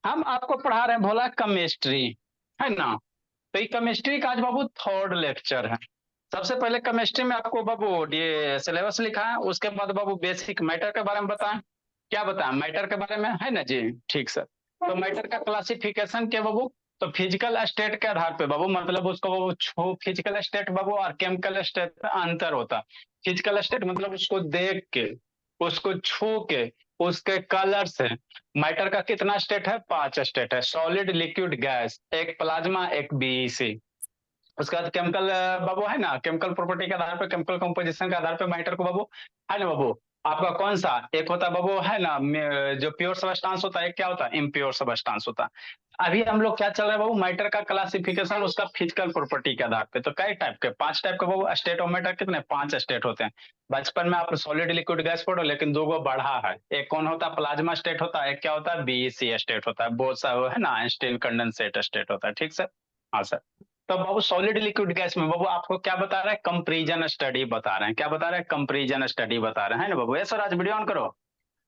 हम आपको पढ़ा रहे हैं भोला केमिस्ट्री, है ना। तो ये केमिस्ट्री का आज बाबू थर्ड लेक्चर है। सबसे पहले केमिस्ट्री में आपको बाबू ये सिलेबस लिखा है, उसके बाद बाबू बेसिक मैटर के बारे में बताएं। क्या बताएं मैटर के बारे में, है ना जी। ठीक सर। तो मैटर का क्लासिफिकेशन क्या बाबू? तो फिजिकल स्टेट के आधार पे बाबू, मतलब उसको बाबू छू फिजिकल स्टेट बाबू और केमिकल स्टेट में अंतर होता है। फिजिकल स्टेट मतलब उसको देख के, उसको छू के, उसके कलर से। मैटर का कितना स्टेट है? 5 स्टेट है। सॉलिड, लिक्विड, गैस, एक प्लाज्मा, एक बीईसी। उसके बाद केमिकल बाबू है ना, केमिकल प्रॉपर्टी के आधार पर, केमिकल कंपोजिशन के आधार पर मैटर को बाबू, है ना बाबू। आपका कौन सा एक होता है बाबू, है ना, जो प्योर सबस्टांस होता है, एक क्या होता है? इम्प्योर सबस्टांस होता है। अभी हम लोग क्या चल रहा है बाबू, मैटर का क्लासिफिकेशन उसका फिजिकल प्रॉपर्टी के आधार पे। तो कई टाइप के, 5 टाइप के बाबू स्टेट ऑफ मैटर। कितने? 5 स्टेट होते हैं। बचपन में आप सॉलिड, लिक्विड, गैस पढ़ो, लेकिन दो गो बढ़ा है। एक कौन होता है? प्लाज्मा स्टेट होता है। एक क्या होता है? बीईसी स्टेट होता है। बहुत सा है ना, आइंस्टीन कंडेंसेट स्टेट होता है। ठीक सर। हाँ सर। तो बाबू सॉलिड, लिक्विड, गैस में बाबू आपको क्या बता रहा है? कंपैरिजन स्टडी बता रहे हैं। क्या बता रहे हैं? कंपैरिजन स्टडी बता रहे हैं ना बाबू। यस सर, आज वीडियो ऑन करो।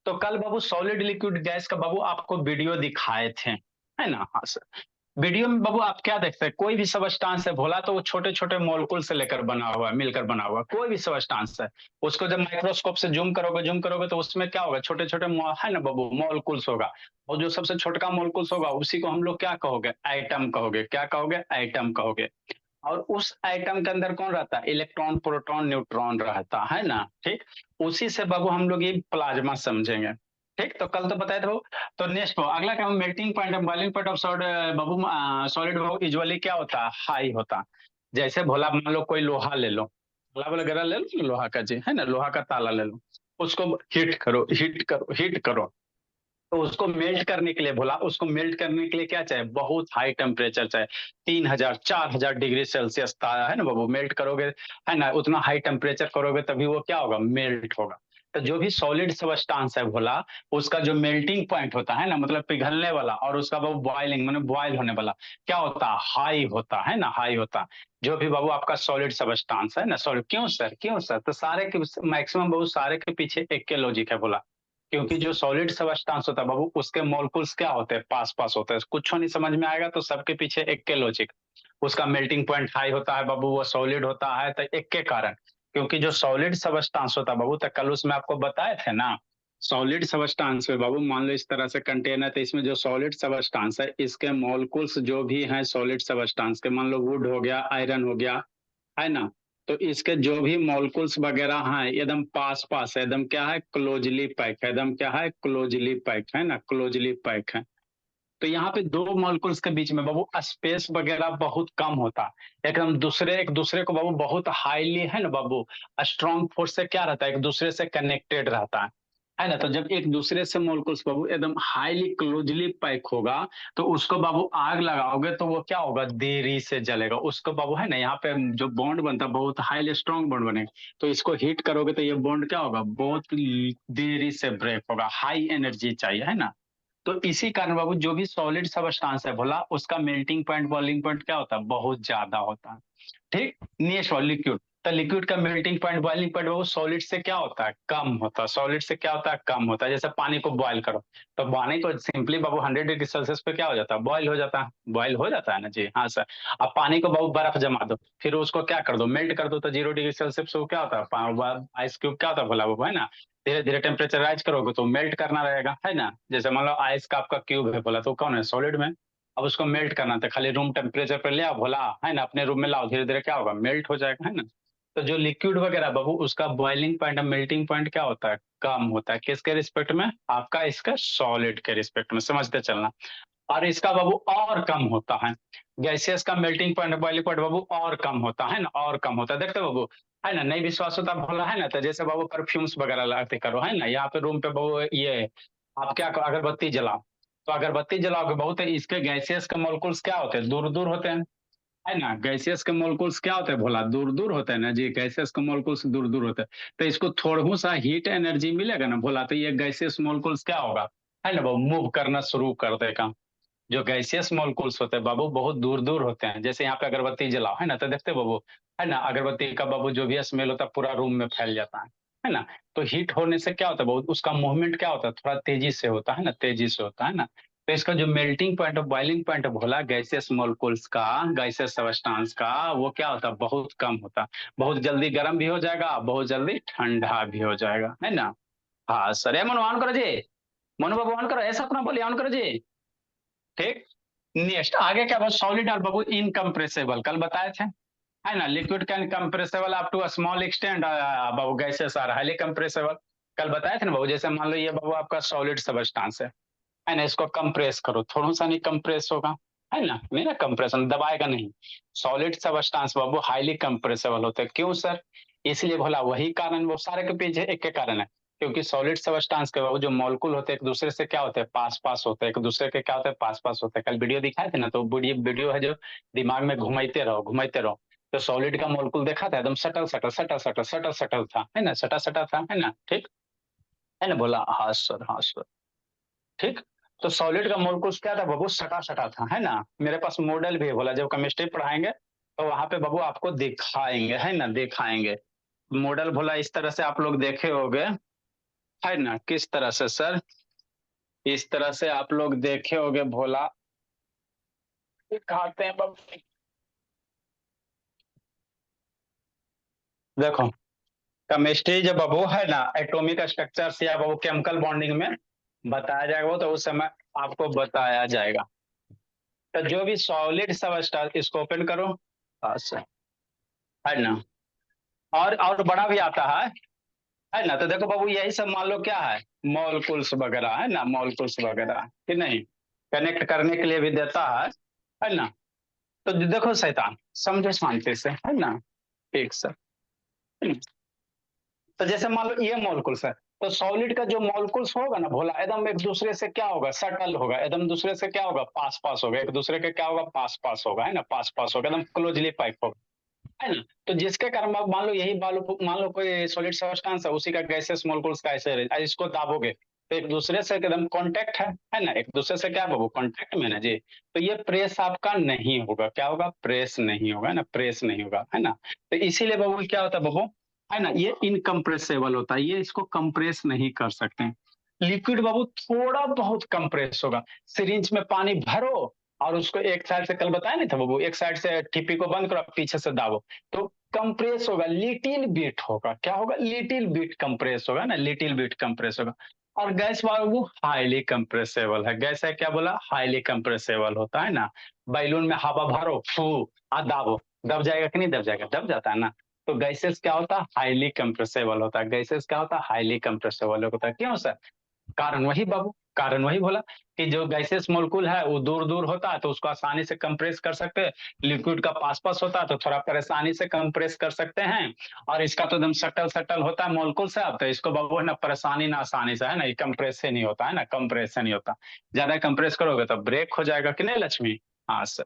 तो कल बाबू सॉलिड, लिक्विड, गैस का बाबू आपको वीडियो दिखाए थे, है ना। हाँ सर। वीडियो में बाबू आप क्या देखते हैं? कोई भी सबस्टांस है भोला, तो वो छोटे छोटे मॉलिक्यूल से लेकर बना हुआ है, मिलकर बना हुआ है। कोई भी सबस्टांस है, उसको जब माइक्रोस्कोप से जूम करोगे तो उसमें क्या होगा? छोटे छोटे है ना बाबू, मॉलिक्यूल्स होगा। और जो सबसे छोटका मॉलिक्यूल्स होगा उसी को हम लोग क्या कहोगे? एटम कहोगे। क्या कहोगे? एटम कहोगे। और उस एटम के अंदर कौन रहता है? इलेक्ट्रॉन, प्रोटॉन, न्यूट्रॉन रहता है ना। ठीक। उसी से बाबू हम लोग ये प्लाज्मा समझेंगे। ठीक। तो कल तो बताए थे बाबू। तो नेक्स्ट अगला क्या? Melting point of boiling point of solid Babu, solid Babu usually क्या होता है? हाई होता है। जैसे भोला मान लो कोई लोहा ले लो, लोहा वगैरह ले लो, लोहा का जी, है ना, लोहा का ताला ले लो। उसको हीट करो, हीट करो, हीट करो। तो उसको मेल्ट करने के लिए बोला, उसको मेल्ट करने के लिए क्या चाहिए? बहुत हाई टेम्परेचर चाहिए। 3,000 4,000 डिग्री सेल्सियस है ना बाबू, मेल्ट करोगे, है ना, उतना हाई टेम्परेचर करोगे तभी वो क्या होगा? मेल्ट होगा। तो जो भी सॉलिड सबस्टांस है भोला, उसका जो मेल्टिंग पॉइंट होता है ना, मतलब पिघलने वाला, और उसका बाबू बॉइलिंग मतलब बॉयल होने वाला, क्या होता है? हाई होता है ना, हाई होता। जो भी बाबू आपका सॉलिड सबस्टांस है ना, सॉलिड। क्यों सर? क्यों सर? तो सारे के मैक्सिमम बाबू सारे के पीछे एक के लॉजिक है भोला। क्योंकि जो सॉलिड सबस्टांस होता है बाबू, उसके मॉलिक्यूल्स क्या होते हैं? पास पास होते हैं। कुछ नहीं समझ में आएगा तो सबके पीछे एक के लॉजिक। उसका मेल्टिंग पॉइंट हाई होता है बाबू, वो सॉलिड होता है, तो एक के कारण। क्योंकि जो सॉलिड सबस्टांस होता है बाबू, तो कल उसमें आपको बताए थे ना, सॉलिड सबस्टांस में बाबू मान लो इस तरह से कंटेनर, तो इसमें जो सॉलिड सबस्टांस है, इसके मॉलिक्यूल्स जो भी हैं सॉलिड सबस्टांस के, मान लो वुड हो गया, आयरन हो गया, है ना। तो इसके जो भी मॉलिक्यूल्स वगैरह हैं एकदम पास पास है, एकदम क्या है? क्लोजली पैक है। एकदम क्या है? क्लोजली पैक है ना, क्लोजली पैक है। तो यहाँ पे दो मॉलिक्यूल्स के बीच में बाबू स्पेस वगैरह बहुत कम होता है। एकदम दूसरे एक दूसरे को बाबू बहुत हाईली, है ना बाबू, स्ट्रॉन्ग फोर्स से क्या रहता है? एक दूसरे से कनेक्टेड रहता है ना। तो जब एक दूसरे से मॉलिक्यूल्स बाबू एकदम हाईली क्लोजली पैक होगा, तो उसको बाबू आग लगाओगे तो वो क्या होगा? देरी से जलेगा। उसको बाबू, है ना, यहाँ पे जो बॉन्ड बनता है बहुत हाईली स्ट्रॉन्ग बॉन्ड बनेगा। तो इसको हीट करोगे तो ये बॉन्ड क्या होगा? बहुत देरी से ब्रेक होगा। हाई एनर्जी चाहिए, है ना। तो इसी कारण बाबू जो भी सॉलिड सबस्टांस है बोला, उसका मेल्टिंग पॉइंट, बॉइलिंग पॉइंट क्या होता है? बहुत ज्यादा होता है। ठीक। Next liquid. तो लिक्विड का मेल्टिंग पॉइंट, बॉइलिंग पॉइंट वो सॉलिड से क्या होता है? कम होता है। सॉलिड से क्या होता है? कम होता है। जैसे पानी को बॉयल करो, तो पानी को सिंपली बाबू 100 डिग्री सेल्सियस पे क्या हो जाता है? बॉयल हो जाता है। बॉयल हो जाता है ना जी। हाँ सर। अब पानी को बाबू बर्फ जमा दो, फिर उसको क्या कर दो? मेल्ट कर दो, तो 0 डिग्री सेल्सियस पे क्या होता है? आइस क्यूब क्या होता है बोला बाबू, है ना। धीरे धीरे टेम्परेचर राइज करोगे तो मेल्ट करना रहेगा, है ना। जैसे मान लो आइस का आपका क्यूब है बोला, तो कौन है? सॉलिड में। अब उसको मेल्ट करना था, खाली रूम टेम्परेचर पे ले आओ भोला, है ना, अपने रूम में लाओ, धीरे धीरे क्या होगा? मेल्ट हो जाएगा, है ना। तो जो लिक्विड वगैरह बाबू, उसका बॉइलिंग पॉइंट, मेल्टिंग पॉइंट क्या होता है? कम होता है। किसके रिस्पेक्ट में? आपका इसका सॉलिड के रिस्पेक्ट में, समझते चलना। और इसका बाबू और कम होता है। गैसियस का मेल्टिंग पॉइंट, बॉइलिंग पॉइंट बाबू और कम होता है ना, और कम होता है। देखते हो बाबू, है ना, नहीं विश्वास होता भोला, है ना, तो जैसे बाबू परफ्यूम्स वगैरह लगाते करो, है ना, यहाँ पे रूम पे बाबू ये आप क्या करो, अगरबत्ती जलाओ। तो अगरबत्ती जलाओगे बहुत, इसके गैसियस के मॉलिक्यूल्स क्या होते हैं? दूर दूर होते हैं, है ना। गैसियस के मॉलिक्यूल्स क्या होते हैं भोला? दूर दूर होते हैं ना जी। गैसियस के मॉलिक्यूल्स दूर दूर होते हैं। तो इसको थोड़ा सा हीट एनर्जी मिलेगा ना भोला, तो ये गैसियस मॉलिक्यूल्स क्या होगा? है ना बाबू, मूव करना शुरू कर देगा। जो गैसियस मॉलिक्यूल्स होते हैं बाबू बहुत दूर दूर होते हैं। जैसे यहाँ पे अगरबत्ती जलाओ, है ना, तो देखते हो बाबू, है ना, अगरबत्ती का बाबू जो भी स्मेल होता है पूरा रूम में फैल जाता है ना। तो हीट होने से क्या होता है बाबू, उसका मूवमेंट क्या होता है? थोड़ा तेजी से होता है ना, तेजी से होता है ना। तो इसका जो मेल्टिंग पॉइंट और बॉइलिंग पॉइंट भोला गैसेस मोलिकुल्स का, गैसेस सबस्टांस का, वो क्या होता है, बहुत कम होता। बहुत जल्दी गर्म भी हो जाएगा, बहुत जल्दी ठंडा भी हो जाएगा, है ना। हाँ सर, ये मनो ऑन करो जी, मनु बाबू ऑन करो, ऐसा अपना बोलिए ऑन करो जी। ठीक। नेक्स्ट आगे क्या बात, सॉलिड और बाबू इनकम्प्रेसिबल कल बताए थे, है ना। Liquid can compressible up to a small extent, बाबू गैसेस आर हाईली कंप्रेसिबल, कल बताए थे ना बाबू। जैसे मान लो ये बाबू आपका सॉलिड सबस्टांस है ना, इसको कंप्रेस करो, थोड़ा सा नहीं कंप्रेस होगा, है ना, नहीं ना कंप्रेशन दबाएगा नहीं। सॉलिड सबस्टांस बाबू हाईली कंप्रेसिबल होते हैं, क्यों सर, इसलिए बोला वही कारण, वो सारे के पीछे एक के कारण है, क्योंकि सॉलिड सबस्टांस के बाबू जो मॉलिक्यूल होते हैं एक दूसरे से क्या होते हैं, पास पास होते हैं, एक दूसरे के क्या होते हैं, पास पास होते हैं। कल वीडियो दिखाए थे ना, तो वीडियो वीडियो है जो दिमाग में घुमाते रहो घुमाते रहो। तो सॉलिड का मॉलिक्यूल देखा था, एकदम subtle subtle subtle subtle subtle subtle था, है ना, सटा सटा था, है ना, ठीक है ना, बोला हाँ सर हाँ सर, ठीक। तो सॉलिड का मोलकुल्स क्या था बाबू, सटा सटा था, है ना। मेरे पास मॉडल भी है, बोला जब केमिस्ट्री पढ़ाएंगे तो वहां पे बाबू आपको दिखाएंगे, है ना, दिखाएंगे। मॉडल बोला इस तरह से आप लोग देखे होंगे, है ना, किस तरह से सर, इस तरह से आप लोग देखे होंगे भोला, दिखाते हैं बाबू। देखो केमिस्ट्री जब बाबू है ना, एटॉमिक स्ट्रक्चर या बाबू केमिकल बॉन्डिंग में बताया जाएगा, वो तो उस समय आपको बताया जाएगा। तो जो भी सॉलिड सबस्टांस इसको ओपन करो, हाँ सर, है ना। और बड़ा भी आता है ना। तो देखो बाबू यही सब मान लो क्या है, मॉलिक्यूल्स वगैरह, है ना, मॉलिक्यूल्स वगैरह कि नहीं, कनेक्ट करने के लिए भी देता है ना। तो देखो शैतान, समझो शांति से, है ना, ठीक सर। तो जैसे मान लो ये मॉलिक्यूल्स है, तो सॉलिड का जो मॉलिक्यूल्स होगा ना भोला, एकदम एक दूसरे से क्या होगा, सटल होगा, एकदम दूसरे से क्या होगा, पास पास होगा, एक दूसरे के क्या होगा, पास पास होगा, है ना, पास पास होगा, एकदम क्लोजली पैक होगा, है ना। तो जिसके कारण अब मान लो यही मान लो कोई सॉलिड सब्सटेंस है, उसी का गैसेस मोलिक्यूल्स का ऐसे इसको दाबोगे तो एक दूसरे से एकदम कांटेक्ट है ना, एक दूसरे से क्या बाबू, कांटेक्ट में ना जी। तो ये प्रेस आपका नहीं होगा, क्या होगा, प्रेस नहीं होगा, है ना, प्रेस नहीं होगा, है ना। तो इसीलिए बाबू क्या होता है बाबू, है ना, ये इनकम्प्रेसेबल होता है, ये इसको कंप्रेस नहीं कर सकते। लिक्विड बाबू थोड़ा बहुत कंप्रेस होगा, सिरिंज में पानी भरो और उसको एक साइड से, कल बताया नहीं था बाबू, एक साइड से टिप्पी को बंद करो, पीछे से दाबो, तो कंप्रेस होगा, लिटिल बिट होगा, क्या होगा, लिटिल बिट कंप्रेस होगा ना, लिटिल बिट कंप्रेस होगा। और गैस बाबू हाईली कंप्रेसेबल है, गैस है क्या बोला, हाईली कंप्रेसेबल होता है ना। बैलून में हवा भरो, फू आ दाबो, दब जाएगा कि नहीं दब जाएगा, दब जाता है ना। तो गैसेस क्या होता है, हाईली कंप्रेसेबल होता है, गैसेस क्या होता है, हाईली कंप्रेसेबल होता है, क्यों सर, कारण वही बाबू, कारण वही बोला कि जो गैसेस मोलिक्यूल है वो दूर दूर होता है तो उसको आसानी से कंप्रेस कर सकते हैं, लिक्विड का पास पास होता है तो थोड़ा परेशानी से कंप्रेस कर सकते हैं, और इसका तो एकदम सटल सटल होता है मोलिक्यूल से, अब तो इसको बाबू है ना परेशानी ना आसानी से, है ना, ये कंप्रेस से नहीं होता, है ना, कंप्रेस से नहीं होता। ज्यादा कंप्रेस करोगे तो ब्रेक हो जाएगा कि नहीं लक्ष्मी। हाँ sir.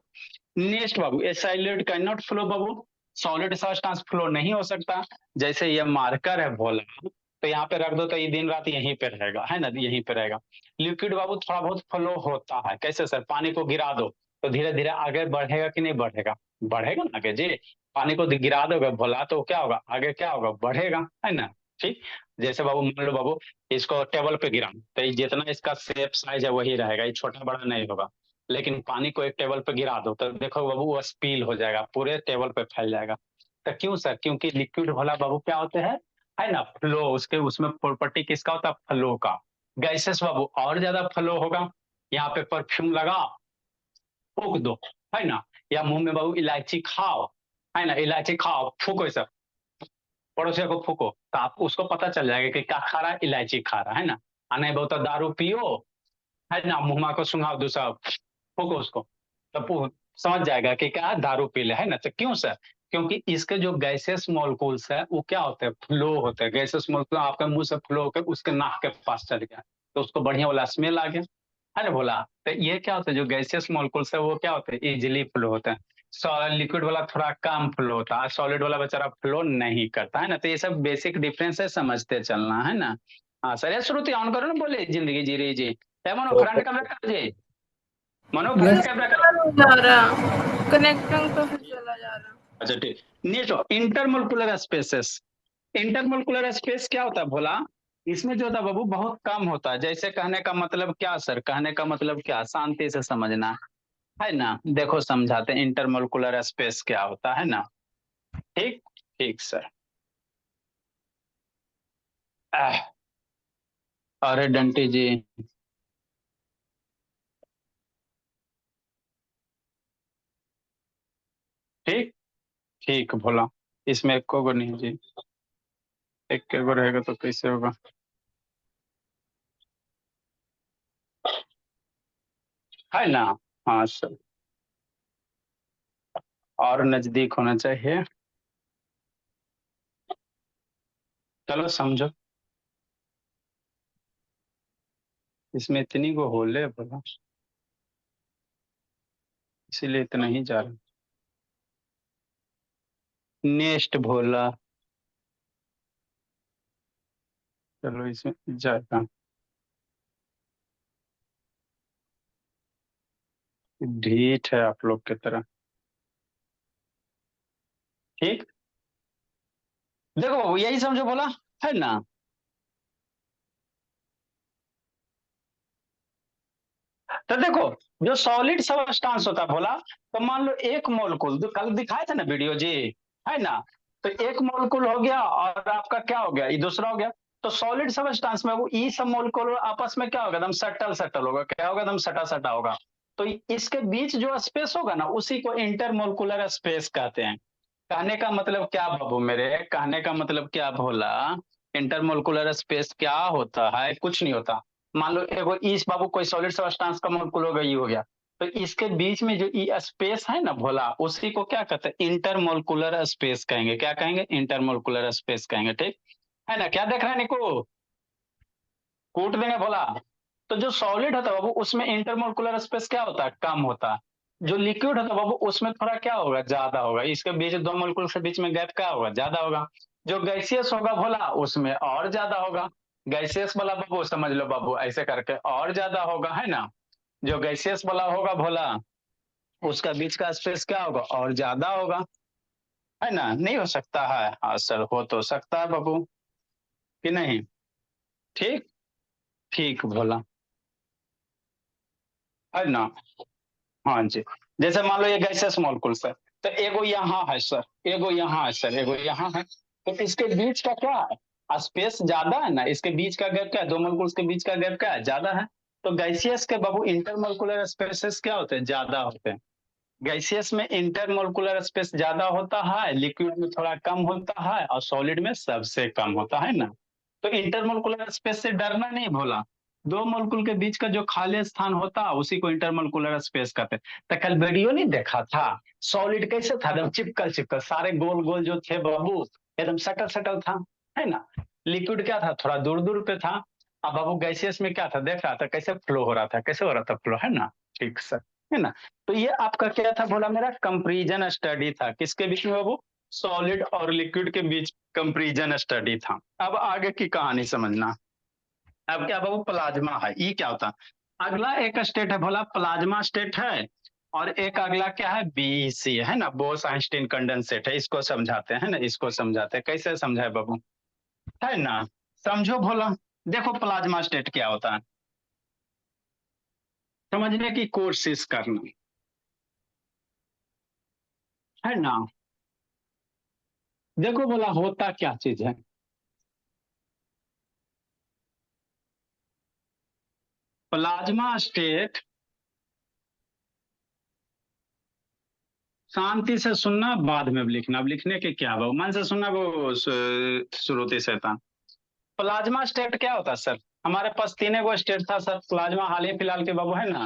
Next Babu, A solid can not flow Babu, solid substance flow नहीं हो सकता। जैसे ये मार्कर है बोला, तो यहाँ पे रख दो तो ये दिन रात यहीं पे रहेगा, है ना, यहीं पे रहेगा। लिक्विड बाबू थोड़ा बहुत फ्लो होता है, कैसे सर, पानी को गिरा दो तो धीरे धीरे आगे बढ़ेगा कि नहीं बढ़ेगा, बढ़ेगा ना आगे जी। पानी को गिरा दोगे भोला तो क्या होगा, आगे क्या होगा, बढ़ेगा, है ना, ठीक। जैसे बाबू मान लो बाबू इसको टेबल पे गिरा, तो ये जितना इसका शेप साइज है वही रहेगा, ये छोटा बड़ा नहीं होगा। लेकिन पानी को एक टेबल पे गिरा दो तो देखो बाबू वो स्पील हो जाएगा, पूरे टेबल पे फैल जाएगा। तो क्यों सर, क्योंकि लिक्विड भोला बाबू क्या होते हैं, है ना, फ्लो, उसके उसमें प्रॉपर्टी किसका होता है, फ्लो का। गैसेस बाबू और ज्यादा फ्लो होगा, यहाँ पे परफ्यूम लगा फूक दो, है ना, या मुंह में बाबू इलायची खाओ, है ना, इलायची खाओ फूको सब, पड़ोसियों को फूको तो आपको उसको पता चल जाएगा कि क्या खा रहा है, इलायची खा रहा है ना। और नहीं बहुत दारू पियो, है ना, मुंह को सुंघाओ दूसरा, फूको उसको, तब वो समझ जाएगा कि क्या दारू पी ले, है ना। तो क्यों सर, क्योंकि इसके जो गैसेस मॉलिक्यूल्स है वो क्या होते हैं, फ्लो होते हैं, गैसेस मॉलिक्यूल आपके मुंह से फ्लो होकर उसके नाक के पास चल गया तो उसको बढ़िया वाला स्मेल आ गया, है ना बोला। तो ये क्या होता है, जो गैसेस मॉलिक्यूल्स है वो क्या होते हैं, इजिली फ्लो होते हैं। लिक्विड वाला थोड़ा कम फ्लो होता है, सॉलिड वाला बेचारा फ्लो नहीं करता, है ना। तो ये सब बेसिक डिफरेंस है, समझते चलना, है ना। हाँ सर, ये श्रुति ऑन करो ना, बोले जिंदगी जी रही जी, मनो तो फ्रंट कैमरा कर जी, मनो यस। फ्रंट कैमरा करो। हो जा रहा कनेक्टिंग तो फिर चला जा रहा। अच्छा ठीक। Next intermolecular spaces, intermolecular space क्या होता है भोला, इसमें जो था बाबू बहुत कम होता है। जैसे कहने का मतलब क्या सर, कहने का मतलब क्या, शांति से समझना है ना। देखो समझाते हैं, इंटरमोलिकुलर स्पेस क्या होता है ना। ठीक, ठीक सर। आह, अरे डंटी जी, ठीक, ठीक बोला। इसमें एक को नहीं जी, एक के गो रहेगा तो कैसे होगा। है ना। हाँ सर, और नजदीक होना चाहिए। चलो समझो, इसमें इतनी को होले बोला, इसीलिए इतना ही जा रहा। नेक्स्ट बोला, चलो इसमें जाता। ढीठ है आप लोग की तरह। ठीक, देखो बाबू यही समझो बोला, है ना। तो देखो, जो सॉलिड सबस्टांस होता है बोला, तो मान लो एक मोलकुल, तो कल दिखाए थे ना वीडियो जी, है ना। तो एक मोलकुल हो गया और आपका क्या हो गया, ये दूसरा हो गया। तो सॉलिड सबस्टांस में वो ई सब मोलकुल आपस में क्या होगा, एकदम सटल सटल होगा, क्या होगा, एकदम सटा सटा होगा। तो इसके बीच जो स्पेस होगा ना, उसी को इंटरमोलकुलर स्पेस कहते हैं। कहने का मतलब क्या बाबू मेरे, कहने का मतलब क्या भोला, इंटरमोलकुलर स्पेस क्या होता है, कुछ नहीं होता। मान लो एगो इस बाबू कोई सॉलिड सब्सटेंस का मोलकुल हो गया, ये हो गया। तो इसके बीच में जो ई स्पेस है ना भोला, उसी को क्या कहते हैं, इंटरमोलकुलर स्पेस कहेंगे। क्या कहेंगे, इंटरमोलकुलर स्पेस कहेंगे। ठीक है ना। क्या देख रहे हैं निको, कूट देंगे भोला। तो जो सॉलिड होता है बाबू, उसमें इंटरमोलकुलर स्पेस क्या होता है, कम होता है। जो लिक्विड होता है बाबू, उसमें थोड़ा क्या होगा, ज्यादा होगा। इसके बीच दो मोलकुल के बीच में गैप क्या होगा, ज्यादा होगा। जो गैसियस होगा भोला, उसमें और ज्यादा होगा। गैसियस वाला बाबू समझ लो बाबू, ऐसे करके और ज्यादा होगा, है ना। जो गैसियस वाला होगा भोला, उसका बीच का स्पेस क्या होगा, और ज्यादा होगा। है ना, नहीं हो सकता है, हाँ सर हो तो सकता है बाबू, कि नहीं। ठीक, ठीक भोला, है ना। हाँ जी। जैसे मान लो ये गैसेस मॉलिक्यूल सर, तो एगो यहाँ है सर, एगो यहाँ है सर, एगो यहाँ है। तो इसके बीच का क्या है, स्पेस ज्यादा है ना। इसके बीच का गैप क्या है, दो मॉलिक्यूल्स के बीच का गैप क्या है, ज्यादा है। तो गैसियस के बाबू इंटरमोलिकुलर स्पेसेस क्या होते हैं, ज्यादा होते हैं। गैसियस में इंटरमोलिकुलर स्पेस ज्यादा होता है, लिक्विड में थोड़ा कम होता है, और सॉलिड में सबसे कम होता है ना। तो इंटरमोलिकुलर स्पेस से डरना नहीं भोला। दो मोलिकुल के बीच का जो खाली स्थान होता है, उसी को इंटरमोलिकुलर स्पेस कहते हैं। तो कल वीडियो नहीं देखा था, सॉलिड कैसे था, एकदम चिपकल चिपकल, सारे गोल गोल जो थे बाबू, एकदम सटल सटल था, है ना। लिक्विड क्या था, थोड़ा दूर दूर पे था। अब बाबू गैसियस में क्या था, देख रहा था कैसे फ्लो हो रहा था, कैसे हो रहा था फ्लो, है ना। ठीक सर, है ना। तो ये आपका क्या था बोला, मेरा कंपैरिजन स्टडी था, किसके बीच में बाबू, सॉलिड और लिक्विड के बीच कंपैरिजन स्टडी था। अब आगे की कहानी समझना। अब क्या बाबू, प्लाज्मा है, ये क्या होता है। अगला एक स्टेट है बोला, प्लाज्मा स्टेट है। और एक अगला क्या है, बीसी है ना, बोस आइंस्टीन कंडेंसेट है। इसको समझाते हैं ना, इसको समझाते हैं, कैसे समझाए बाबू, है ना। समझो भोला। देखो प्लाज्मा स्टेट क्या होता है, समझने की कोशिश करना, है ना। देखो बोला होता क्या चीज है। प्लाज्मा स्टेट, शांति से सुनना, बाद में लिखना। अब लिखने के क्या बाबू, मन से सुनना वो श्रुति से था। प्लाज्मा स्टेट क्या होता है सर, हमारे पास तीन गो स्टेट था सर। प्लाज्मा हाल ही फिलहाल के बाबू, है ना।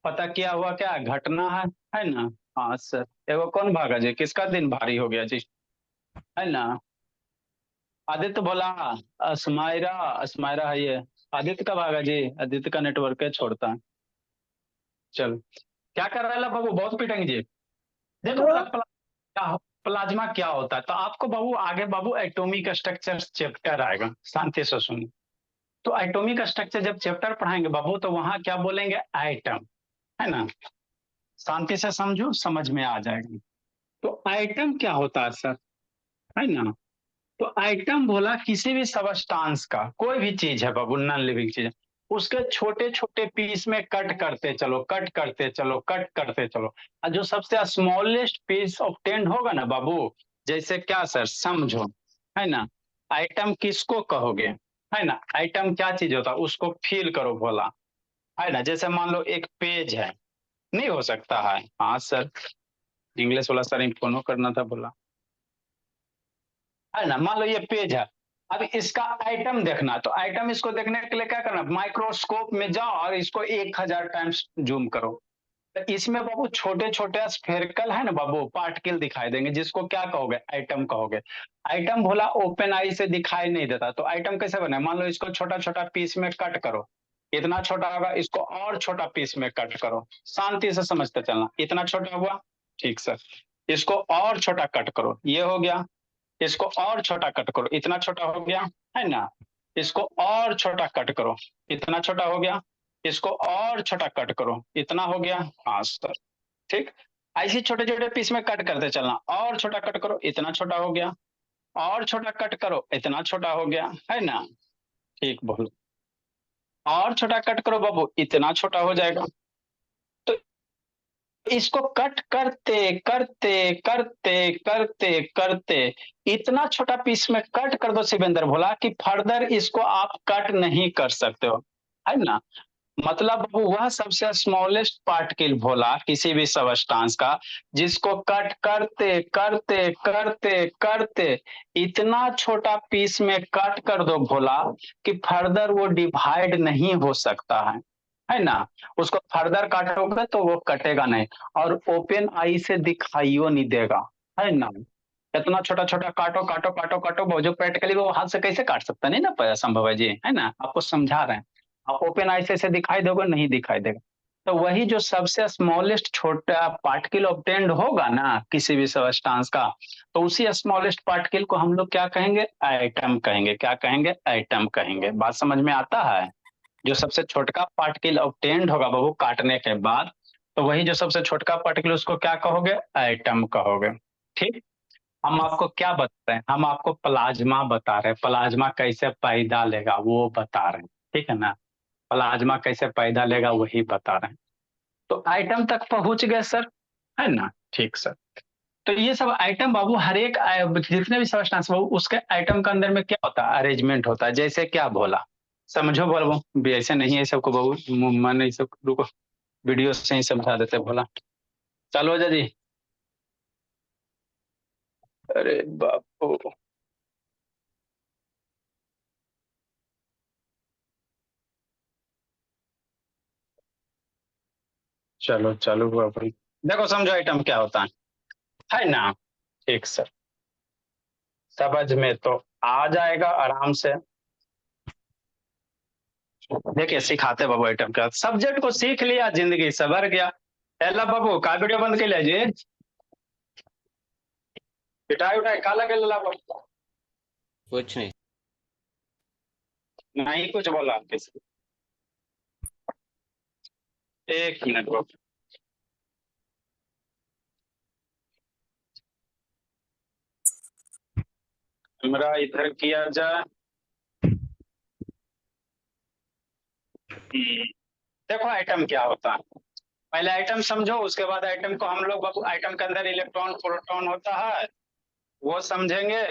पता क्या हुआ, क्या घटना है ना। हाँ सर, एगो कौन भागा जी, किसका दिन भारी हो गया जी, है ना। आदित्य बोला, अस्माइरा, अस्माइरा है ये। आदित्य का भागा जी, आदित्य का नेटवर्क है छोड़ता है। चल, क्या कर रहा है बाबू, बहुत पिटेंगे जी। देखो बोला क्या, प्लाज्मा क्या होता है, तो आपको बाबू आगे बाबू एटॉमिक स्ट्रक्चर चैप्टर आएगा, शांति से सुनिए। तो एटॉमिक स्ट्रक्चर जब चैप्टर पढ़ाएंगे बाबू, तो वहां क्या बोलेंगे, एटम, है ना। शांति से समझो, समझ में आ जाएगा। तो एटम क्या होता है सर, है ना। तो आइटम बोला किसी भी सबस्टांस का, कोई भी चीज है बाबू, नॉन लिविंग चीज है, उसके छोटे छोटे पीस में कट करते चलो, कट करते चलो, कट करते चलो, और जो सबसे स्मॉलेस्ट पीस ऑब्टेन होगा ना बाबू, जैसे क्या सर समझो, है ना, आइटम किसको कहोगे, है ना, आइटम क्या चीज होता है उसको फील करो बोला, है ना, जैसे मान लो एक पेज है, नहीं हो सकता है, हाँ सर, इंग्लिश वाला सर फोनो करना था बोला, है ना, मान लो ये पेज है, अब इसका आइटम देखना, तो आइटम इसको देखने के लिए क्या करना, माइक्रोस्कोप में जाओ और इसको 1000 टाइम्स जूम करो, तो इसमें बाबू छोटे छोटे स्फेरिकल है ना बाबू, पार्टिकल दिखाई देंगे, जिसको क्या कहोगे, आइटम कहोगे। आइटम भोला ओपन आई से दिखाई नहीं देता, तो आइटम कैसे बने, मान लो इसको छोटा छोटा पीस में कट करो, इतना छोटा होगा, इसको और छोटा पीस में कट करो, शांति से समझते चलना, इतना छोटा हुआ, ठीक सर, इसको और छोटा कट करो, ये हो गया, इसको और छोटा कट करो, इतना छोटा हो गया, है ना, इसको और छोटा कट करो, इतना छोटा हो गया, इसको और छोटा कट करो, इतना हो गया, हाँ सर, ठीक, ऐसे छोटे छोटे पीस में कट करते चलना, और छोटा कट करो, इतना छोटा हो गया, और छोटा कट करो, इतना छोटा हो गया, है ना, ठीक, बोलो, और छोटा कट करो बाबू, इतना छोटा हो जाएगा, तो इसको कट करते करते करते करते करते इतना छोटा पीस में कट कर दो शिवेंद्र भोला कि फर्दर इसको आप कट नहीं कर सकते हो, है ना, मतलब वह सबसे स्मॉलेस्ट पार्टिकल भोला किसी भी सबस्टांस का, जिसको कट करते करते करते करते इतना छोटा पीस में कट कर दो भोला कि फर्दर वो डिवाइड नहीं हो सकता है ना, उसको फर्दर काटोगे तो वो कटेगा नहीं, और ओपन आई से दिखाइयो नहीं देगा, है ना, इतना छोटा छोटा काटो काटो काटो काटो, वो जो प्रैक्टिकली वो हाथ से कैसे काट सकता, नहीं ना संभव है जी, है ना, आपको समझा रहे हैं, आप ओपन आई से दिखाई दोगे, नहीं दिखाई देगा, तो वही जो सबसे स्मॉलेस्ट छोटा पार्टिकल ऑब्टेन्ड होगा ना किसी भी सबस्टांस का, तो उसी स्मॉलेस्ट पार्टिकल को हम लोग क्या कहेंगे, आइटम कहेंगे, क्या कहेंगे, आइटम कहेंगे, बात समझ में आता है, जो सबसे छोटका पार्टिकल ऑब्टेन्ड होगा बाबू काटने के बाद, तो वही जो सबसे छोटका पार्टिकल उसको क्या कहोगे, एटम कहोगे, ठीक, हम आपको क्या बता रहे हैं, हम आपको प्लाज्मा बता रहे हैं, प्लाज्मा कैसे पैदा लेगा वो बता रहे हैं, ठीक है ना, प्लाज्मा कैसे पैदा लेगा वही बता रहे हैं, तो आइटम तक पहुंच गए सर, है ना, ठीक सर, तो ये सब आइटम बाबू हर एक जितने भी सब्सटेंस बाबू उसके आइटम के अंदर में क्या होता है, अरेंजमेंट होता है, जैसे क्या बोला, समझो बोल भी ऐसे नहीं है सबको बाबू, मन ये सब रुको, वीडियो से ही समझा देते बोला, चलो जी, अरे बापू, चलो चलो बाबू, देखो समझो आइटम क्या होता है ना, ठीक सर, समझ में तो आ जाएगा आराम से, देखिए सिखाते बाबू आइटम क्या, सब्जेक्ट को सीख लिया जिंदगी सवर गया, पहला बाबू का वीडियो बंद के लिए जी, पिटाई उठाई का लगे ला बाबू, कुछ नहीं। नहीं कुछ बोला किसी, एक मिनट बाबू, कैमरा इधर किया जाए, देखो आइटम क्या होता है, पहले आइटम समझो, उसके बाद आइटम को हम लोग बाबू, आइटम के अंदर इलेक्ट्रॉन प्रोटॉन होता है वो समझेंगे,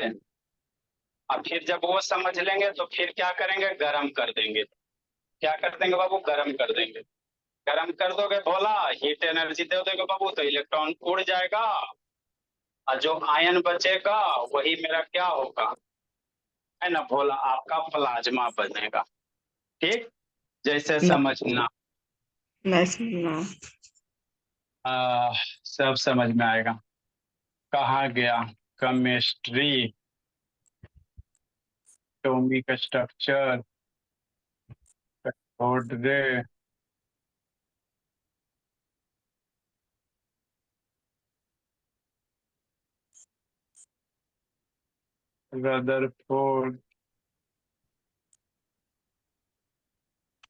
और फिर जब वो समझ लेंगे तो फिर क्या करेंगे, गर्म कर देंगे, क्या कर देंगे बाबू, गर्म कर देंगे, गर्म कर दोगे बोला, हीट एनर्जी दे दोगे बाबू, तो इलेक्ट्रॉन उड़ जाएगा, और जो आयन बचेगा वही मेरा क्या होगा, है ना भोला, आपका प्लाज्मा बनेगा, ठीक, जैसे समझना, नहीं सब समझ में आएगा, कहा गया, केमिस्ट्री, एटॉमिक स्ट्रक्चर, रे, रदरफोर्ड,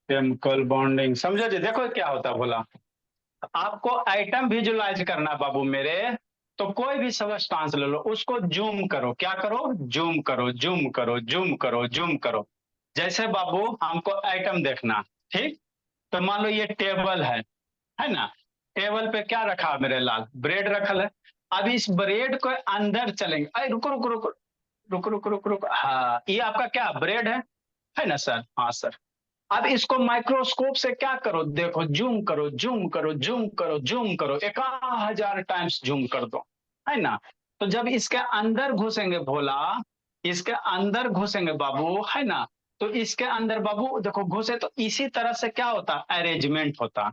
केमिकल बॉन्डिंग, समझो जी, देखो क्या होता है बोला, आपको आइटम विजुलाइज करना बाबू मेरे, तो कोई भी सब्सटेंस ले लो, उसको जूम करो, क्या करो, जूम करो, जूम करो, जूम करो, जूम करो। जैसे बाबू हमको आइटम देखना, ठीक। तो मान लो ये टेबल है ना। टेबल पे क्या रखा है मेरे लाल, ब्रेड रखल है। अब इस ब्रेड को अंदर चलेंगे, अरे रुको रुको रुको रुको रुको रुको रुको, हाँ ये आपका क्या ब्रेड है ना सर, हाँ सर। अब इसको माइक्रोस्कोप से क्या करो, देखो जूम करो, जूम करो, जूम करो, जूम करो, 1000 टाइम्स जूम कर दो, है ना। तो जब इसके अंदर घुसेंगे भोला, इसके अंदर घुसेंगे बाबू, है ना। तो इसके अंदर बाबू देखो घुसे, तो इसी तरह से क्या होता, अरेंजमेंट होता।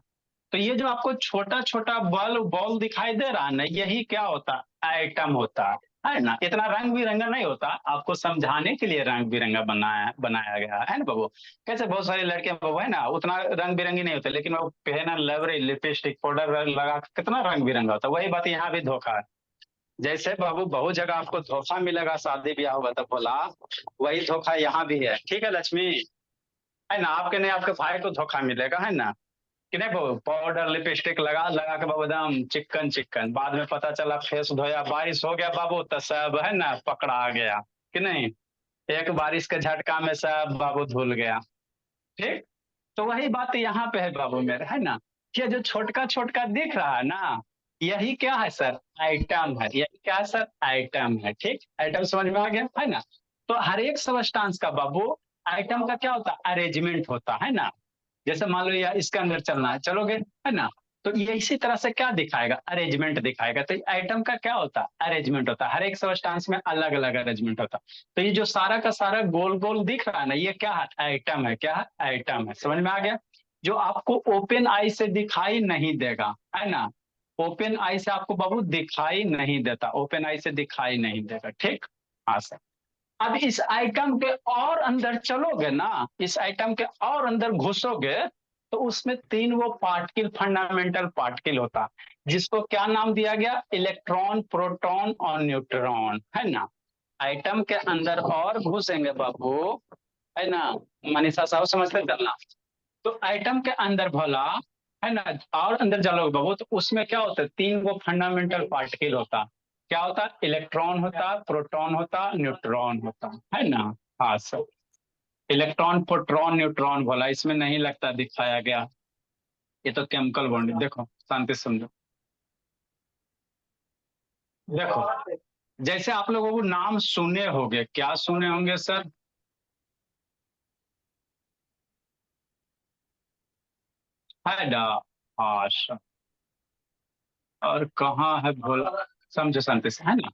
तो ये जो आपको छोटा छोटा बॉल बॉल दिखाई दे रहा है ना, यही क्या होता, आइटम होता है ना। इतना रंग बिरंगा नहीं होता, आपको समझाने के लिए रंग बिरंगा बनाया बनाया गया है ना बाबू। कैसे बहुत सारी लड़कियां बाबू है ना, उतना रंग बिरंगी नहीं होते, लेकिन वो पहना लवरी लिपस्टिक पाउडर लगा के कितना रंग बिरंगा होता है। वही बात यहाँ भी धोखा है। जैसे बाबू बहुत जगह आपको धोखा मिलेगा शादी ब्याह होगा तो बोला, वही धोखा यहाँ भी है, ठीक है लक्ष्मी, है ना। आपके नहीं, आपके भाई को धोखा मिलेगा, है ना। कि नहीं बाबू, पाउडर लिपस्टिक लगा लगा के बाबू एकदम चिकन चिकन, बाद में पता चला फेस धोया, बारिश हो गया बाबू तो सब है ना पकड़ा गया, कि नहीं। एक बारिश के झटका में सब बाबू धुल गया, ठीक। तो वही बात यहाँ पे है बाबू मेरे, है ना। ये जो छोटका छोटका दिख रहा है ना, यही क्या है सर, आइटम है। यही क्या है सर, आइटम है, ठीक। आइटम समझ में आ गया, है ना। तो हर एक सब्सटेंस का बाबू आइटम का क्या होता है, अरेंजमेंट होता है ना। जैसे मान लो यार इसके अंदर चलना है, चलोगे, है ना। तो ये इसी तरह से क्या दिखाएगा, अरेंजमेंट दिखाएगा। तो आइटम का क्या होता है, अरेंजमेंट होता है। हर एक सब्सटेंस में अलग अलग अरेंजमेंट होता है। तो ये जो सारा का सारा गोल गोल दिख रहा है ना, ये क्या है, आइटम है। क्या है, आइटम है। समझ में आ गया। जो आपको ओपन आई से दिखाई नहीं देगा, है ना। ओपन आई से आपको बाबू दिखाई नहीं देता, ओपन आई से दिखाई नहीं देगा, ठीक। हाँ सर। अब इस आइटम के और अंदर चलोगे ना, इस आइटम के और अंदर घुसोगे, तो उसमें 3 वो पार्टिकल, फंडामेंटल पार्टिकल होता, जिसको क्या नाम दिया गया, इलेक्ट्रॉन, प्रोटॉन और न्यूट्रॉन, है ना। आइटम के अंदर और घुसेंगे बाबू, है ना। मनीषा साहब समझते चलना। तो आइटम के अंदर भला, है ना, और अंदर चलोगे बाबू, तो उसमें क्या होता है, 3 वो फंडामेंटल पार्टिकल होता। क्या होता, इलेक्ट्रॉन होता, प्रोटॉन होता, न्यूट्रॉन होता, है ना। हाँ सर। इलेक्ट्रॉन, प्रोटॉन, न्यूट्रॉन बोला, इसमें नहीं लगता दिखाया गया। ये तो केमिकल बॉन्ड, देखो शांति से समझो। देखो जैसे आप लोगों को नाम सुने होंगे, क्या सुने होंगे सर, है ना। हाँ सर। और कहाँ है भोला, समझो शांति से, है ना।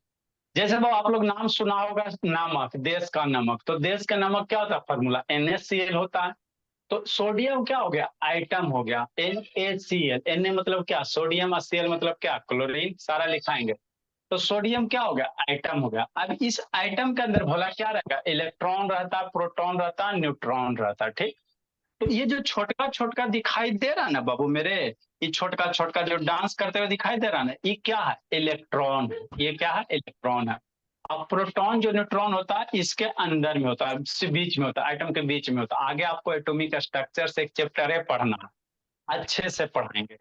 जैसे वो आप लोग नाम सुना होगा, नमक, देश का नमक। तो देश का नमक क्या होता है, फॉर्मूला NaCl होता है। तो सोडियम क्या हो गया, आइटम हो गया, NaCl। Na मतलब क्या, सोडियम, और Cl मतलब क्या, क्लोरीन, सारा लिखाएंगे। तो सोडियम क्या हो गया, आइटम हो गया। अब इस आइटम के अंदर भोला क्या रहेगा, इलेक्ट्रॉन रहता, प्रोटॉन रहता, न्यूट्रॉन रहता, ठीक। तो ये जो छोटका छोटका दिखाई दे रहा है ना बाबू मेरे, ये छोटका छोटका जो डांस करते हुए दिखाई दे रहा है ना, ये क्या है, इलेक्ट्रॉन है। ये क्या है, इलेक्ट्रॉन है। अब प्रोटॉन जो न्यूट्रॉन होता है, इसके अंदर में होता है, बीच में होता है, आइटम के बीच में होता है। आगे आपको एटॉमिक स्ट्रक्चर से एक चैप्टर है पढ़ना, अच्छे से पढ़ाएंगे,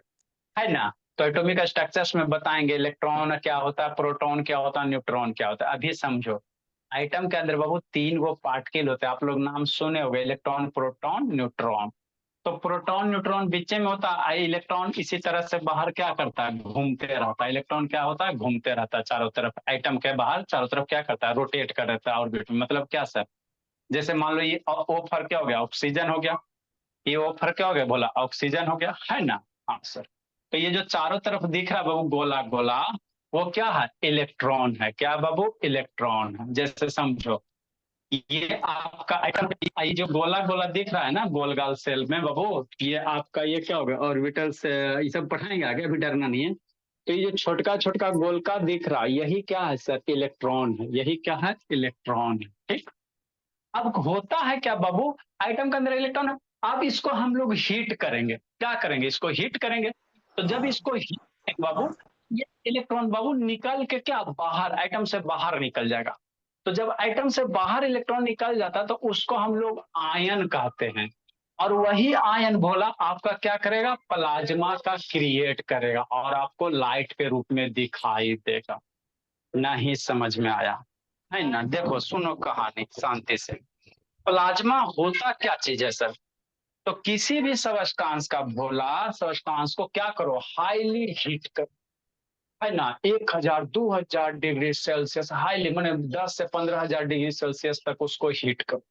है ना। तो एटॉमिक स्ट्रक्चर्स में बताएंगे इलेक्ट्रॉन क्या होता है, प्रोटॉन क्या होता है, न्यूट्रॉन क्या होता है। अभी समझो, आइटम के अंदर बाबू 3 वो पार्टिकल होते हैं, आप लोग नाम सुने होंगे, इलेक्ट्रॉन, प्रोटॉन, न्यूट्रॉन। तो प्रोटॉन न्यूट्रॉन बीच में होता है, इलेक्ट्रॉन इसी तरह से बाहर क्या करता है, घूमते रहता है। इलेक्ट्रॉन क्या होता है, घूमते रहता है चारों तरफ, आइटम के बाहर चारों तरफ क्या करता है, रोटेट कर रहता है ऑर्बिट में। मतलब क्या सर, जैसे मान लो ये ओ फर क्या हो गया, ऑक्सीजन हो गया। ये ओ फर क्या हो गया, बोला ऑक्सीजन हो गया, है ना। हाँ सर। तो ये जो चारों तरफ दिख रहा है बाबू गोला गोला, वो क्या है, इलेक्ट्रॉन है। क्या बाबू, इलेक्ट्रॉन है। जैसे समझो, ये आपका आइटम, ये जो गोला गोला दिख रहा है ना गोलगाल सेल में बाबू, ये आपका ये क्या होगा, ऑर्बिटल से। ये सब पढ़ाएंगे आगे, अभी डरना नहीं है। तो ये जो छोटका छोटका गोलका दिख रहा है, यही क्या है सर, इलेक्ट्रॉन है। यही क्या है, इलेक्ट्रॉन है, ठीक। अब होता है क्या बाबू, आइटम के अंदर इलेक्ट्रॉन है। अब इसको हम लोग हीट करेंगे, क्या करेंगे, इसको हीट करेंगे। तो जब इसको हीट करेंगे बाबू, ये इलेक्ट्रॉन बाबू निकल के क्या, बाहर, आइटम से बाहर निकल जाएगा। तो जब आइटम से बाहर इलेक्ट्रॉन निकल जाता है, तो उसको हम लोग आयन कहते हैं। और वही आयन भोला आपका क्या करेगा, प्लाज्मा का क्रिएट करेगा और आपको लाइट के रूप में दिखाई देगा। नहीं समझ में आया है ना? देखो सुनो कहानी शांति से। प्लाज्मा होता क्या चीज है सर? तो किसी भी सबस्टांस का भोला सबस्टांस को क्या करो, हाईली हीट करो, है ना, 1000 2000 डिग्री सेल्सियस हाईली, मैंने 10 से 15 हजार डिग्री सेल्सियस तक उसको हीट करो।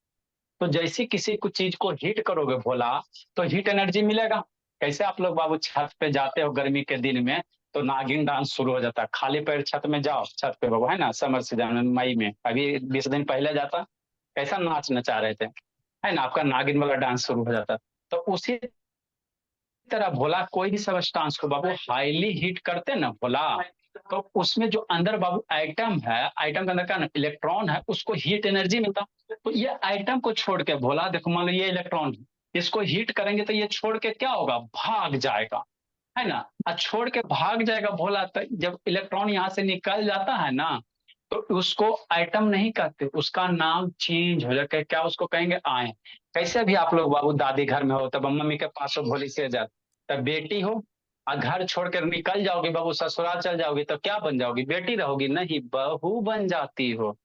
तो जैसे किसी को चीज को हीट करोगे भोला, तो हीट एनर्जी मिलेगा। कैसे आप लोग बाबू छत पे जाते हो गर्मी के दिन में, तो नागिन डांस शुरू हो जाता है, खाली पैर छत में जाओ, छत पे बाबू है ना, समर सीजन में मई में, अभी 20 दिन पहले जाता, कैसा नाच नचा रहे थे, है ना, आपका नागिन वाला डांस शुरू हो जाता। तो उसी तरह भोला कोई भी सबस्टांस को बाबू हाईली हीट करते ना भोला, तो उसमें जो अंदर बाबू आइटम है, आइटम के अंदर क्या ना इलेक्ट्रॉन है, उसको हीट एनर्जी मिलता। तो ये आइटम को छोड़ के भोला देखो, मान लो ये इलेक्ट्रॉन, इसको हीट करेंगे तो ये छोड़ के क्या होगा, भाग जाएगा, है ना। और छोड़ के भाग जाएगा भोला, तो जब इलेक्ट्रॉन यहाँ से निकल जाता है ना, तो उसको आइटम नहीं कहते, उसका नाम चेंज हो जाएगा, क्या उसको कहेंगे, आयन। कैसे भी आप लोग बाबू दादी घर में हो, तब मम्मी के पास हो, भोली से जाते, तब बेटी हो, और घर छोड़कर निकल जाओगी बाबू, ससुराल चल जाओगी, तो क्या बन जाओगी, बेटी रहोगी नहीं, बहू बन जाती हो,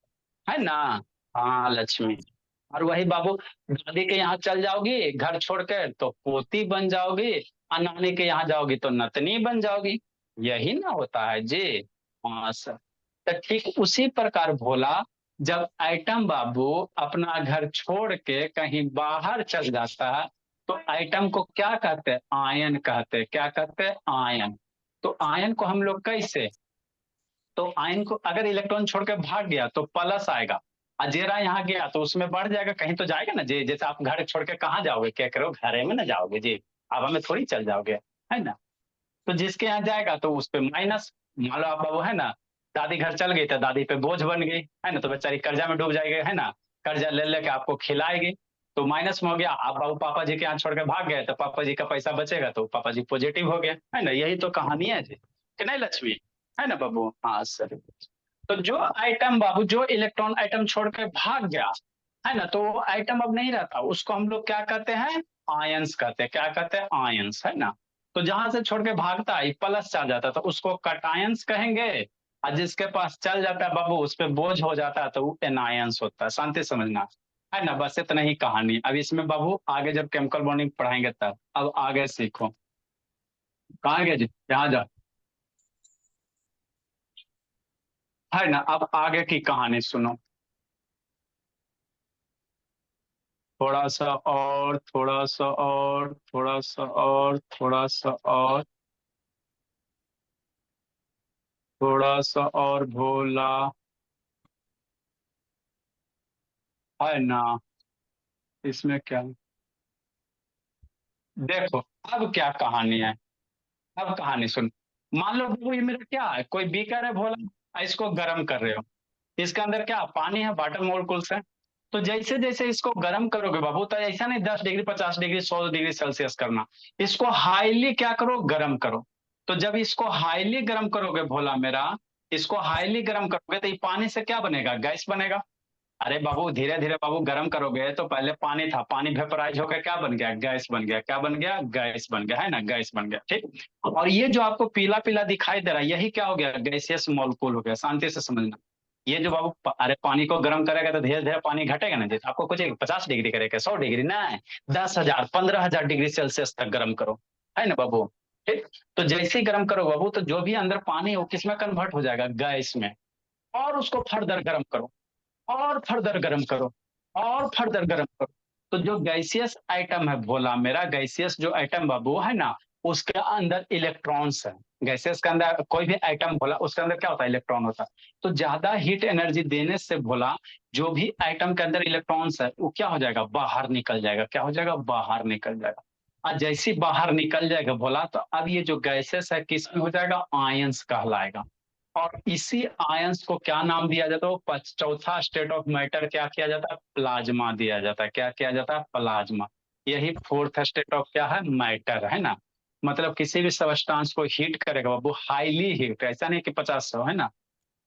है ना। हाँ लक्ष्मी। और वही बाबू दादी के यहाँ चल जाओगी घर छोड़कर, तो पोती बन जाओगी, और नानी के यहाँ जाओगी तो नतनी बन जाओगी। यही ना होता है जी। हाँ सर। तो ठीक उसी प्रकार भोला, जब आइटम बाबू अपना घर छोड़ के कहीं बाहर चल जाता है, तो आइटम को क्या कहते हैं, आयन कहते हैं। क्या कहते हैं, आयन। तो आयन को हम लोग कैसे, तो आयन को अगर इलेक्ट्रॉन छोड़ के भाग गया तो प्लस आएगा, अजेरा यहाँ गया तो उसमें बढ़ जाएगा, कहीं तो जाएगा ना जी। जैसे आप घर छोड़ के कहाँ जाओगे, क्या करो, घरे में ना जाओगे जी, आप हमें थोड़ी चल जाओगे, है ना। तो जिसके यहाँ जाएगा तो उस पे माइनस। मान लो आप बाबू है ना, दादी घर चल गई तो दादी पे बोझ बन गई, है ना, तो बेचारी कर्जा में डूब जाएगी, है ना, कर्जा ले लेके आपको खिलाएगी, तो माइनस में हो गया। आप बाबू पापा जी के यहाँ छोड़ के भाग गए, तो पापा जी का पैसा बचेगा, तो पापा जी पॉजिटिव हो गया, है ना। यही तो कहानी है जी, कि नहीं लक्ष्मी, है ना बाबू। हाँ सर। तो जो आइटम बाबू, जो इलेक्ट्रॉन आइटम छोड़ के भाग गया, है ना, तो आइटम अब नहीं रहता, उसको हम लोग क्या कहते हैं, आयंस कहते हैं। क्या कहते हैं, आयंस, है ना। तो जहां से छोड़ के भागता है प्लस चार्ज आता है, तो उसको कटायंस कहेंगे। और जिसके पास चल जाता है बाबू, उस पर बोझ हो जाता है, तो वो एनायंस होता है। शांति समझना, है ना। बस इतना ही कहानी। अब इसमें बाबू आगे जब केमिकल बॉन्डिंग पढ़ाएंगे तब, अब आगे सीखो। कहाँ गए जी, यहाँ जा, है ना। अब आगे की कहानी सुनो, थोड़ा सा और, थोड़ा सा और, थोड़ा सा और, थोड़ा सा और, थोड़ा सा और भोला, है ना। इसमें क्या, देखो अब क्या कहानी है। अब कहानी सुन। मान लो बाबू ये मेरा क्या है, कोई बीकर है भोला, इसको गर्म कर रहे हो, इसके अंदर क्या पानी है, वाटर मोलिकुल्स है। तो जैसे जैसे इसको गर्म करोगे बाबू, तो ऐसा नहीं 10 डिग्री 50 डिग्री 100 डिग्री सेल्सियस करना, इसको हाईली क्या करो, गर्म करो। तो जब इसको हाईली गर्म करोगे भोला मेरा, इसको हाईली गर्म करोगे तो ये पानी से क्या बनेगा, गैस बनेगा। अरे बाबू धीरे धीरे बाबू गर्म करोगे, तो पहले पानी था, पानी वेपराइज होकर क्या बन गया, गैस बन गया। क्या बन गया, गैस बन गया, है ना, गैस बन गया, ठीक। और ये जो आपको पीला पीला दिखाई दे रहा है, यही क्या हो गया, गैसियस मॉलिक्यूल हो गया। शांति से समझना। ये जो बाबू अरे पानी को गर्म करेगा तो धीरे धीरे पानी घटेगा ना, जैसे आपको कुछ 50 डिग्री करेगा, 100 डिग्री ना, 10,000 15,000 डिग्री सेल्सियस तक गर्म करो, है ना बाबू, ठीक। तो जैसे ही गर्म करो बाबू, तो जो भी अंदर पानी है वो किसमें कन्वर्ट हो जाएगा, गैस में। और उसको फर्दर गर्म करो, और फर्दर गर्म करो, और फर्दर गर्म करो। तो जो गैसियस आइटम है भोला मेरा, गैसियस जो आइटम बाबू है ना, उसके अंदर इलेक्ट्रॉन्स है। गैसेस के अंदर कोई भी आइटम भोला, उसके अंदर क्या होता है, इलेक्ट्रॉन होता है। तो ज्यादा हीट एनर्जी देने से भोला, जो भी आइटम के अंदर इलेक्ट्रॉन्स है वो क्या हो जाएगा, बाहर निकल जाएगा। क्या हो जाएगा, बाहर निकल जाएगा। और जैसे ही बाहर निकल जाएगा भोला, तो अब ये जो गैसेस है किस में हो जाएगा, आयंस कहलाएगा। और इसी आयंस को क्या नाम दिया जाता है, चौथा स्टेट ऑफ मैटर क्या किया जाता है, प्लाज्मा दिया जाता है। क्या किया जाता है, प्लाज्मा। यही फोर्थ स्टेट ऑफ क्या है, मैटर, है ना। मतलब किसी भी सबस्टांस को हीट करेगा वो हाईली हीट, ऐसा नहीं कि 50 100, है ना।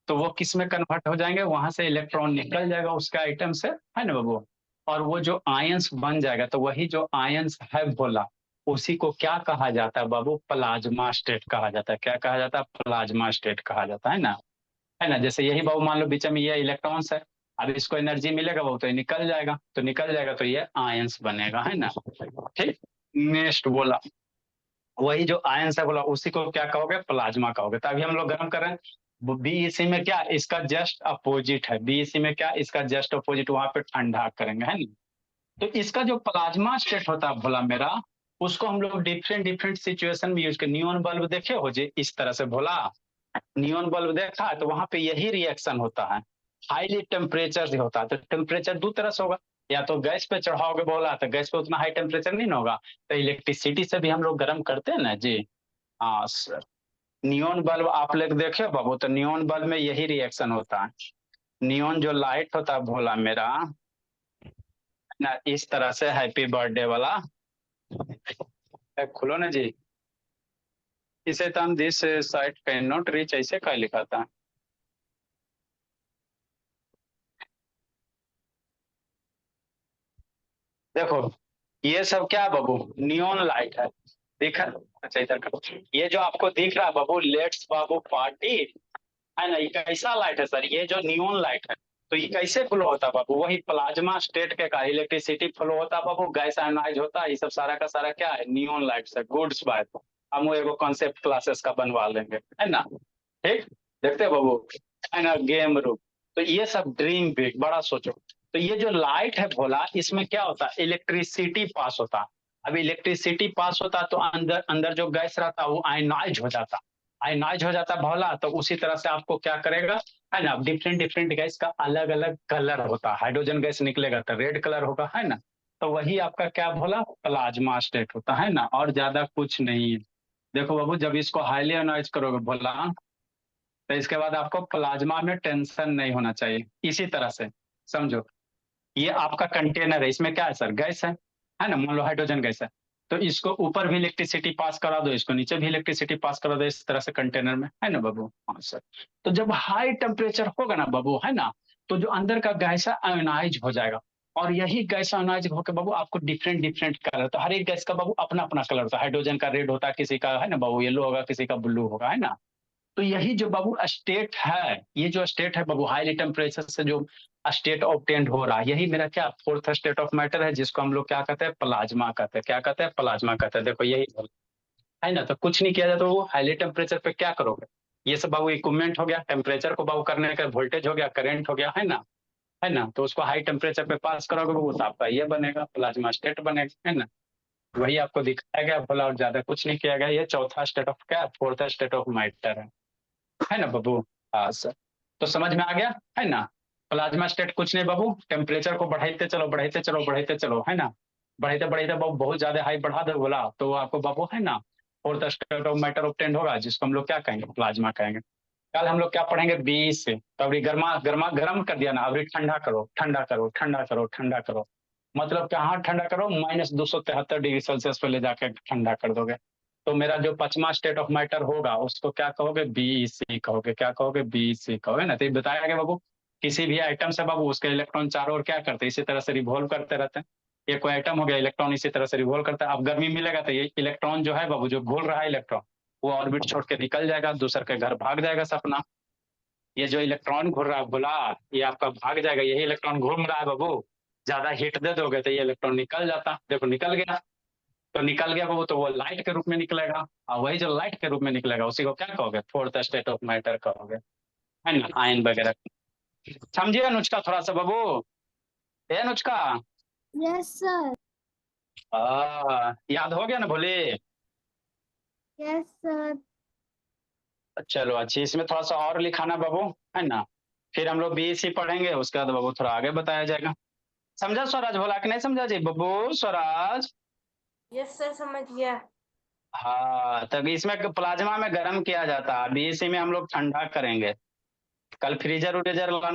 तो वो किस में कन्वर्ट हो जाएंगे, वहां से इलेक्ट्रॉन निकल जाएगा उसके आइटम से, है ना बाबू। और वो जो आयंस बन जाएगा तो वही जो आयंस है भोला, उसी को क्या कहा जाता है बाबू? प्लाज्मा स्टेट कहा जाता है। क्या कहा जाता है? प्लाज्मा स्टेट कहा जाता है ना। है ना, जैसे यही बाबू मान लो बीच में ये इलेक्ट्रॉन्स है, अब इसको एनर्जी मिलेगा बाबू तो ये निकल जाएगा, तो निकल जाएगा तो ये आयंस बनेगा, है ना। ठीक। नेक्स्ट बोला, वही जो आयंस है बोला उसी को क्या कहोगे? प्लाज्मा कहोगे। तो अभी हम लोग गर्म कर रहे हैं, बीईसी में क्या इसका जस्ट अपोजिट है, बीईसी में क्या इसका जस्ट अपोजिट, वहां पे ठंडा करेंगे, है ना। तो इसका जो प्लाज्मा स्टेट होता है भोला मेरा, उसको हम लोग डिफरेंट डिफरेंट सिचुएशन में यूज कर, नियॉन बल्ब देखे हो जी इस तरह से भोला, नियॉन बल्ब देखा है तो वहां पे यही रिएक्शन होता है, हाईली टेम्परेचर से होता है। तो टेम्परेचर दो तरह से होगा, या तो गैस पे चढ़ाओगे बोला तो गैस पे उतना हाई टेम्परेचर नहीं ना होगा, तो इलेक्ट्रिसिटी से भी हम लोग गर्म करते हैं ना जी। हाँ सर, नियॉन बल्ब आप लोग देखे हो बाबू, तो नियॉन बल्ब में यही रिएक्शन होता है। नियॉन जो लाइट होता है भोला मेरा ना, इस तरह से हैप्पी बर्थडे वाला खुलो ना जी, इसे तो हम this site can not reach ऐसे क्या लिखा था? देखो ये सब क्या बाबू? नियॉन लाइट है, दिखा? अच्छा इधर करो, ये जो आपको दिख रहा है बाबू, लेट्स बाबू पार्टी, है ना, ये कैसा लाइट है सर? ये जो नियॉन लाइट है, तो ये कैसे फ्लो होता है बाबू? वही प्लाज्मा स्टेट के का इलेक्ट्रिसिटी फ्लो होता है बाबू, गैस आयनाइज होता है, ये सब सारा का सारा क्या है? नियॉन लाइट से। गुड्स बाय, हम वो एगो कॉन्सेप्ट क्लासेस का बनवा लेंगे, है ना। ठीक, देखते हैं बाबू, है ना, गेम रूम। तो ये सब ड्रीम बिग, बड़ा सोचो। तो ये जो लाइट है भोला, इसमें क्या होता है? इलेक्ट्रिसिटी पास होता है। अब इलेक्ट्रिसिटी पास होता है तो अंदर अंदर जो गैस रहता है वो आयनाइज हो जाता, आयनाइज हो जाता भोला। तो उसी तरह से आपको क्या करेगा, है ना, डिफरेंट डिफरेंट गैस का अलग अलग कलर होता है। हाइड्रोजन गैस निकलेगा तो रेड कलर होगा, है ना। तो वही आपका क्या भोला? प्लाज्मा स्टेट होता है ना, और ज्यादा कुछ नहीं है। देखो बाबू, जब इसको हाईली अनाइज करोगे भोला, तो इसके बाद आपको प्लाज्मा में टेंशन नहीं होना चाहिए। इसी तरह से समझो, ये आपका कंटेनर है, इसमें क्या है सर? गैस है ना, मान लो हाइड्रोजन गैस है, तो इसको ऊपर भी इलेक्ट्रिसिटी पास करा दो, इसको नीचे भी इलेक्ट्रिसिटी पास करा दो, इस तरह से कंटेनर में, है ना बाबू। हाँ सर। तो जब हाई टेम्परेचर होगा ना बाबू, है ना, तो जो अंदर का गैस है आयोनाइज हो जाएगा, और यही गैस आयोनाइज होकर बाबू आपको डिफरेंट डिफरेंट कलर, तो हर एक गैस का बाबू अपना अपना कलर होता है। हाइड्रोजन का रेड होता है, किसी का, है ना बाबू, येलो होगा, किसी का ब्लू होगा, है ना। तो यही जो बाबू स्टेट है, ये जो स्टेट है बाबू, हाई टेम्परेचर से जो स्टेट ऑब्टेंड हो रहा है, यही मेरा क्या फोर्थ स्टेट ऑफ मैटर है, जिसको हम लोग क्या कहते हैं? प्लाज्मा कहते हैं। क्या कहते हैं? प्लाज्मा कहते हैं। देखो यही है ना, तो कुछ नहीं किया जाता, तो वो हाई टेम्परेचर पे क्या करोगे? ये सब बाबू इक्विपमेंट हो गया, टेम्परेचर को बाबू करने का, वोल्टेज हो गया, करंट हो गया, है ना। है ना, तो उसको हाई टेम्परेचर पे पास करोगे वो, तो आपका ये बनेगा, प्लाज्मा स्टेट बनेगा, है ना। वही आपको दिखाया गया बोला, और ज्यादा कुछ नहीं किया गया। ये चौथा स्टेट ऑफ क्या? फोर्थ स्टेट ऑफ मैटर है ना बाबू। हाँ सर, तो समझ में आ गया, है ना। प्लाज्मा स्टेट कुछ नहीं बाबू, टेम्परेचर को बढ़ाते चलो बढ़ाते चलो बढ़ाते चलो, है ना, बढ़ाते बढ़ाते बाबू बहुत ज्यादा हाई बढ़ा दो बोला तो आपको बाबू, है ना, fourth state of matter obtained होगा, जिसको हम लोग क्या कहेंगे? प्लाज्मा कहेंगे। कल हम लोग क्या पढ़ेंगे? 20 से, तो अभी गर्मा गर्मा गर्म कर दिया ना, अभी ठंडा करो ठंडा करो ठंडा करो ठंडा करो, मतलब कहाँ ठंडा करो? -273 डिग्री सेल्सियस पे ले जाकर ठंडा कर दोगे। तो मेरा जो पांचवा स्टेट ऑफ मैटर होगा उसको क्या कहोगे? बीईसी कहोगे। क्या कहोगे? बीईसी कहोगे ना। तो ये बताया गया बाबू, किसी भी आइटम से बाबू उसके इलेक्ट्रॉन चारों ओर क्या करते हैं? इसी तरह से रिवॉल्व करते रहते हैं। ये कोई आइटम हो गया, इलेक्ट्रॉन इसी तरह से रिवॉल्व करता है। अब गर्मी मिलेगा तो ये इलेक्ट्रॉन जो है बाबू, जो घूल रहा है इलेक्ट्रॉन, वो ऑर्बिट छोड़ के निकल जाएगा, दूसर के घर भाग जाएगा सपना। ये जो इलेक्ट्रॉन घूम रहा है बोला, ये आपका भाग जाएगा। यही इलेक्ट्रॉन घूम रहा है बाबू, ज्यादा हीट दे दोगे तो ये इलेक्ट्रॉन निकल जाता। देखो निकल गया, तो निकल गया बाबू, तो वो लाइट के रूप में निकलेगा, और वही जो लाइट के रूप में निकलेगा उसी को क्या कहोगे? फोर्थ स्टेट ऑफ मैटर कहोगे, है ना, आयन वगैरह। समझिए अनुष्का थोड़ा सा बाबू, है अनुष्का? Yes sir. याद हो गया ना बोले? Yes sir. चलो अच्छी, इसमें थोड़ा सा और लिखाना बाबू, है ना। फिर हम लोग बीएससी पढ़ेंगे, उसके बाद बाबू थोड़ा आगे बताया जाएगा। समझा स्वराज बोला कि नहीं समझा जी बाबू? स्वराज? यस सर, समझ गया। हाँ, तभी इसमें प्लाज्मा में गर्म किया जाता है, बीएससी में हम लोग ठंडा करेंगे। कल फ्रीजर उरीजर लाना